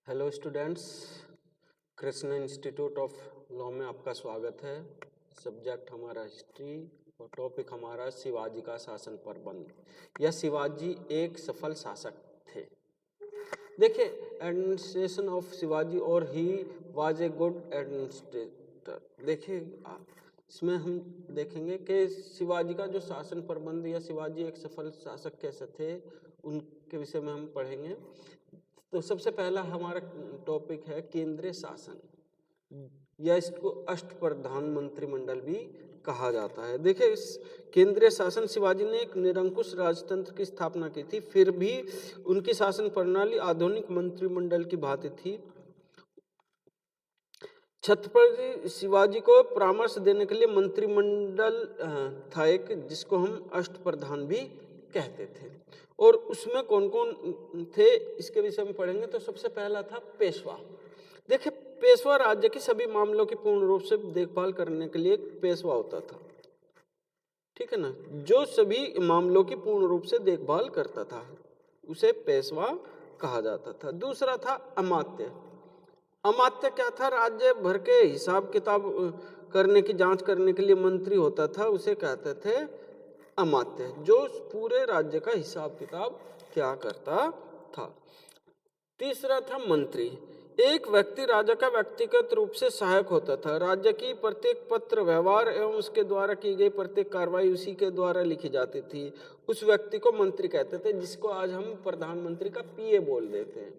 Hello students, Krishna institute of law में आपका स्वागत है। सब्जेक्ट हमारा हिस्ट्री और टॉपिक हमारा शिवाजी का शासन प्रबंध। यह शिवाजी एक सफल शासक थे। देखिए, एडमिनिस्ट्रेशन ऑफ शिवाजी और he was a good administrator. देखिए, इसमें हम देखेंगे कि शिवाजी का जो शासन प्रबंध या शिवाजी एक सफल शासक कैसे थे, उनके विषय में हम पढ़ेंगे। तो सबसे पहला हमारा टॉपिक है केंद्रीय शासन, या इसको अष्टप्रधान मंत्रिमंडल भी कहा जाता है। देखिए, इस केंद्रीय शासन शिवाजी ने एक निरंकुश राजतंत्र की स्थापना की थी, फिर भी उनकी शासन प्रणाली आधुनिक मंत्रिमंडल की भांति थी। छत्रपति शिवाजी को परामर्श देने के लिए मंत्रिमंडल था एक, जिसको हम अष्टप्रधान भी कहते थे। और उसमें कौन कौन थे इसके विषय में पढ़ेंगे। तो सबसे पहला था पेशवा। देखिए, पेशवा राज्य के सभी मामलों की पूर्ण रूप से देखभाल करने के लिए एक पेशवा होता था, ठीक है ना, जो सभी मामलों की पूर्ण रूप से देखभाल करता था, उसे पेशवा कहा जाता था। दूसरा था अमात्य। अमात्य क्या था? राज्य भर के हिसाब किताब करने की जांच करने के लिए मंत्री होता था, उसे कहते थे अमात्य, जो पूरे राज्य का हिसाब किताब क्या करता था। तीसरा था मंत्री। एक व्यक्ति राजा का व्यक्तिगत रूप से सहायक होता था। राज्य की प्रत्येक पत्र व्यवहार एवं उसके द्वारा की गई प्रत्येक कार्रवाई उसी के द्वारा लिखी जाती थी। उस व्यक्ति को मंत्री कहते थे, जिसको आज हम प्रधानमंत्री का पीए बोल देते हैं,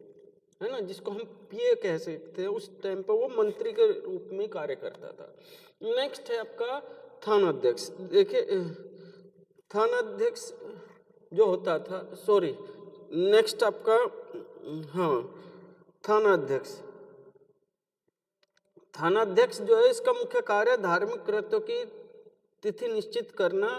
है ना, जिसको हम पीए कह सकते हैं। उस टाइम पर वो मंत्री के रूप में कार्य करता था। नेक्स्ट है आपका थानाध्यक्ष। देखिए, थानाध्यक्ष जो होता था, नेक्स्ट आपका थानाध्यक्ष। थानाध्यक्ष जो है, इसका मुख्य कार्य धार्मिक कृत्यों की तिथि निश्चित करना,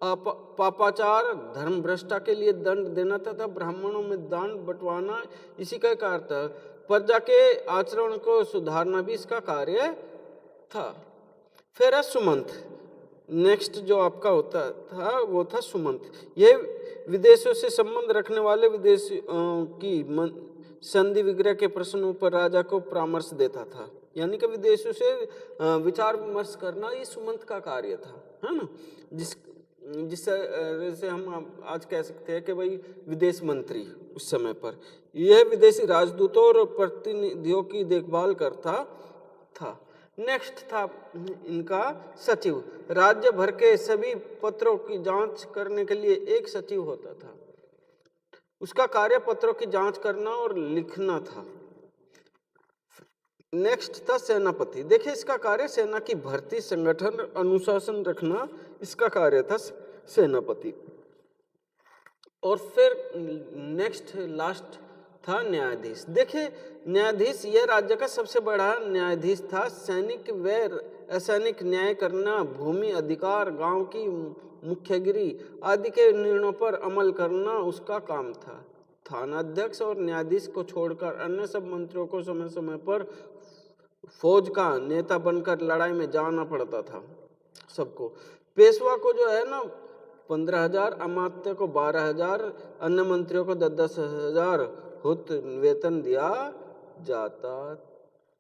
पापाचार धर्म भ्रष्टा के लिए दंड देना तथा ब्राह्मणों में दान बंटवाना, इसी का कार्य था। प्रजा के आचरण को सुधारना भी इसका कार्य था। फिर है सुमंत। नेक्स्ट जो आपका होता था वो था सुमंत। यह विदेशों से संबंध रखने वाले विदेशी की संधि विग्रह के प्रश्नों पर राजा को परामर्श देता था, यानी कि विदेशों से विचार विमर्श करना ये सुमंत का कार्य था, है ना, जिससे हम आज कह सकते हैं कि भाई विदेश मंत्री उस समय पर यह विदेशी राजदूतों और प्रतिनिधियों की देखभाल करता था। नेक्स्ट था इनका सचिव। राज्य भर के सभी पत्रों की जांच करने के लिए एक सचिव होता था। उसका कार्य पत्रों की जांच करना और लिखना था। नेक्स्ट था सेनापति। देखिए, इसका कार्य सेना की भर्ती, संगठन, अनुशासन रखना, इसका कार्य था सेनापति। और फिर नेक्स्ट लास्ट था न्यायाधीश। देखिए, न्यायाधीश यह राज्य का सबसे बड़ा न्यायाधीश था। सैनिक व असैनिक न्याय करना, भूमि अधिकार, गांव की मुखियागिरी आदि के निर्णयों पर अमल करना उसका काम था। थानाध्यक्ष और न्यायाधीश को छोड़कर अन्य सब मंत्रियों को समय समय पर फौज का नेता बनकर लड़ाई में जाना पड़ता था सबको। पेशवा को जो है ना 15,000, अमात्य को 12,000, अन्य मंत्रियों को 10,000 हुत वेतन दिया जाता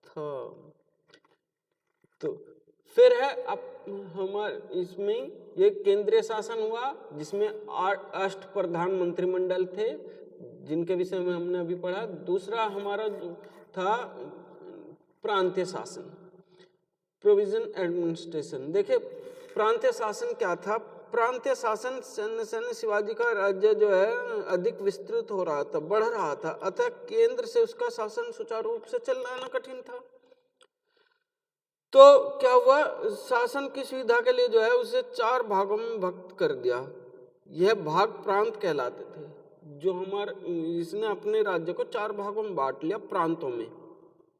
था। तो फिर है अब हमारे इसमें ये केंद्रीय शासन हुआ, जिसमें 8 अष्टप्रधान मंत्रिमंडल थे, जिनके विषय में हमने अभी पढ़ा। दूसरा हमारा था प्रांतीय शासन, प्रोविजन एडमिनिस्ट्रेशन। देखिए, प्रांतीय शासन क्या था? प्रांतीय शासन सैन्य शिवाजी का राज्य जो है अधिक विस्तृत हो रहा था, बढ़ रहा था, अतः केंद्र से उसका शासन सुचारू रूप से चलाना कठिन था। तो क्या हुआ, शासन की सुविधा के लिए जो है उसे 4 भागों में विभक्त कर दिया। यह भाग प्रांत कहलाते थे। जो इसने अपने राज्य को 4 भागों में बांट लिया, प्रांतों में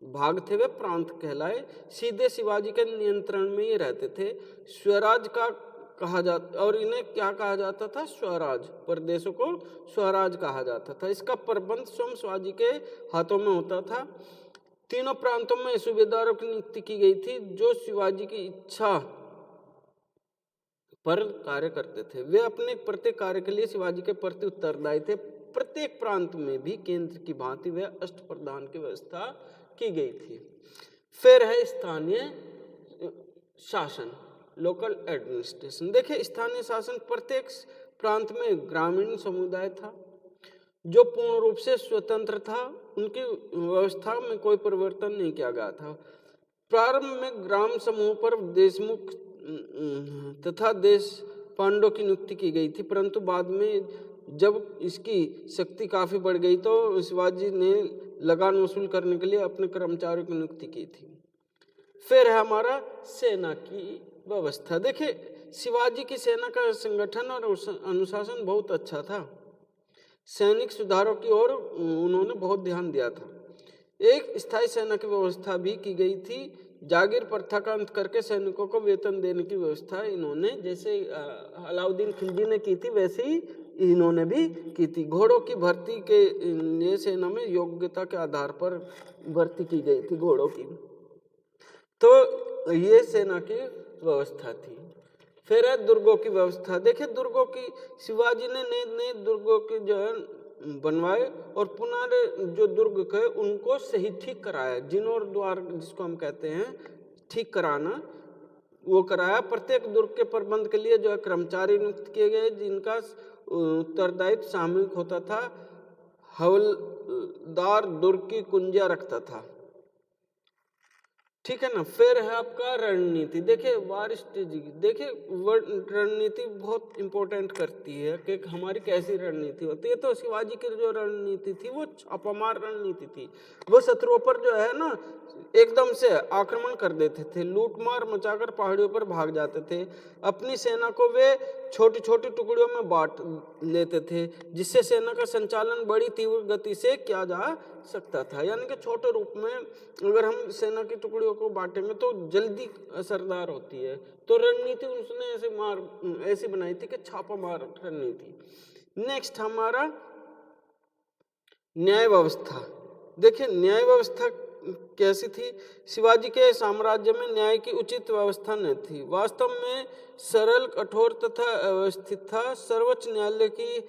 भाग थे वे प्रांत कहलाए। सीधे शिवाजी के नियंत्रण में ये रहते थे। स्वराज का कहा जाता, और इन्हें क्या कहा जाता था? स्वराज। प्रदेशों को स्वराज कहा जाता था। इसका प्रबंध स्वयं शिवाजी के हाथों में होता था। तीनों प्रांतों में सूबेदारों की नियुक्ति की गई थी, जो शिवाजी की इच्छा पर कार्य करते थे। वे अपने प्रत्येक कार्य के लिए शिवाजी के प्रति उत्तरदायी थे। प्रत्येक प्रांत में भी केंद्र की भांति व अष्टप्रधान की व्यवस्था की गई थी। फिर है स्थानीय शासन, लोकल एडमिनिस्ट्रेशन। देखिए स्थानीय शासन प्रत्येक प्रांत में ग्रामीण समुदाय था जो पूर्ण रूप से स्वतंत्र था, उनकी व्यवस्था में कोई परिवर्तन नहीं किया गया था। प्रारंभ में ग्राम समूह पर देशमुख तथा देश पांडों की नियुक्ति की गई थी, परंतु बाद में जब इसकी शक्ति काफी बढ़ गई तो शिवाजी ने लगान वसूल करने के लिए अपने कर्मचारियों की नियुक्ति की थी। फिर है हमारा सेना की व्यवस्था। देखिए शिवाजी की सेना का संगठन और अनुशासन बहुत अच्छा था। सैनिक सुधारों की ओर उन्होंने बहुत ध्यान दिया था। एक स्थायी सेना की व्यवस्था भी की गई थी। जागीर प्रथा का अंत करके सैनिकों को वेतन देने की व्यवस्था इन्होंने, जैसे अलाउद्दीन खिलजी ने की थी, वैसे ही इन्होंने भी की थी। घोड़ों की भर्ती के लिए सेना में योग्यता के आधार पर भर्ती की गई थी घोड़ों की। तो ये सेना की व्यवस्था थी। फिर है दुर्गों की व्यवस्था। देखिए दुर्गों की शिवाजी ने नए नए दुर्गों के जो है बनवाए और पुनः जो दुर्ग थे उनको सही ठीक कराया, जीर्णोद्धार द्वार जिसको हम कहते हैं ठीक कराना, वो कराया। प्रत्येक दुर्ग के प्रबंध के लिए जो है कर्मचारी नियुक्त किए गए जिनका उत्तरदायित्व सामूहिक होता था। हवलदार दुर्ग की कुंजियां रखता था, ठीक है ना। फिर है आपका रणनीति। देखिए वार स्ट्रेटेजी, देखिए रणनीति बहुत इंपॉर्टेंट करती है कि हमारी कैसी रणनीति होती है। तो शिवाजी की जो रणनीति थी वो छापामार रणनीति थी। वो शत्रुओं पर जो है ना एकदम से आक्रमण कर देते थे, लूटमार मचाकर पहाड़ियों पर भाग जाते थे। अपनी सेना को वे छोटी छोटी टुकड़ियों में बांट लेते थे जिससे सेना का संचालन बड़ी तीव्र गति से किया जा सकता था। यानी कि छोटे रूप में अगर हम सेना की टुकड़ियों को बांटेंगे तो जल्दी असरदार होती है। तो रणनीति उसने ऐसी बनाई थी कि छापा मार रणनीति। नेक्स्ट हमारा न्याय व्यवस्था। देखिए न्याय व्यवस्था कैसी थी। शिवाजी के साम्राज्य में न्याय की उचित व्यवस्था न थी, वास्तव में सरल, कठोर तथा अव्यवस्थित था। सर्वोच्च न्यायालय की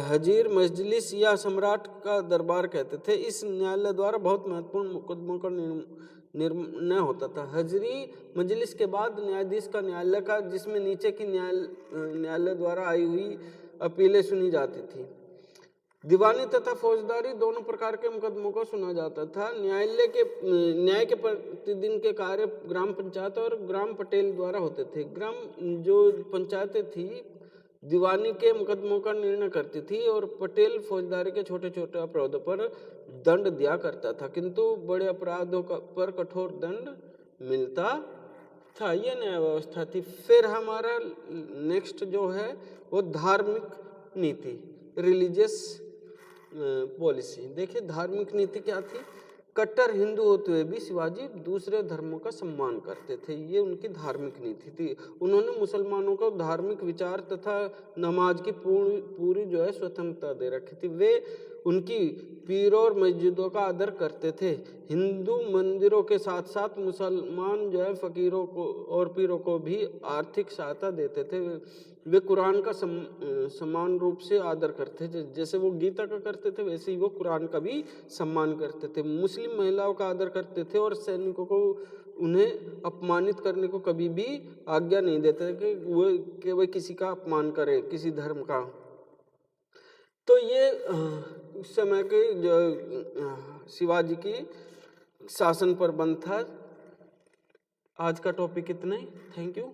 हजीर मजलिस या सम्राट का दरबार कहते थे। इस न्यायालय द्वारा बहुत महत्वपूर्ण मुकदमों का निर्णय होता था। हजरी मजलिस के बाद न्यायाधीश का न्यायालय का, जिसमें नीचे की न्यायालय द्वारा आई हुई अपीलें सुनी जाती थी। दीवानी तथा फौजदारी दोनों प्रकार के मुकदमों को सुना जाता था। न्याय के प्रतिदिन के कार्य ग्राम पंचायत और ग्राम पटेल द्वारा होते थे। ग्राम जो पंचायतें थी दीवानी के मुकदमों का निर्णय करती थी और पटेल फौजदारी के छोटे छोटे अपराधों पर दंड दिया करता था, किंतु बड़े अपराधों पर कठोर दंड मिलता था। ये न्याय व्यवस्था थी। फिर हमारा नेक्स्ट जो है वो धार्मिक नीति, रिलीजियस पॉलिसी। देखिए धार्मिक नीति क्या थी। कट्टर हिंदू होते हुए भी शिवाजी दूसरे धर्मों का सम्मान करते थे, ये उनकी धार्मिक नीति थी। उन्होंने मुसलमानों को धार्मिक विचार तथा नमाज की पूरी जो है स्वतंत्रता दे रखी थी। वे उनकी पीरों और मस्जिदों का आदर करते थे। हिंदू मंदिरों के साथ साथ मुसलमान जो है फकीरों को और पीरों को भी आर्थिक सहायता देते थे। वे कुरान का समान रूप से आदर करते थे, जैसे वो गीता का करते थे वैसे ही वो कुरान का भी सम्मान करते थे। मुस्लिम महिलाओं का आदर करते थे और सैनिकों को उन्हें अपमानित करने को कभी भी आज्ञा नहीं देते थे कि वे किसी का अपमान करें, किसी धर्म का। तो ये उस समय के जो शिवाजी की शासन पर बंद था। आज का टॉपिक इतना ही। Thank you.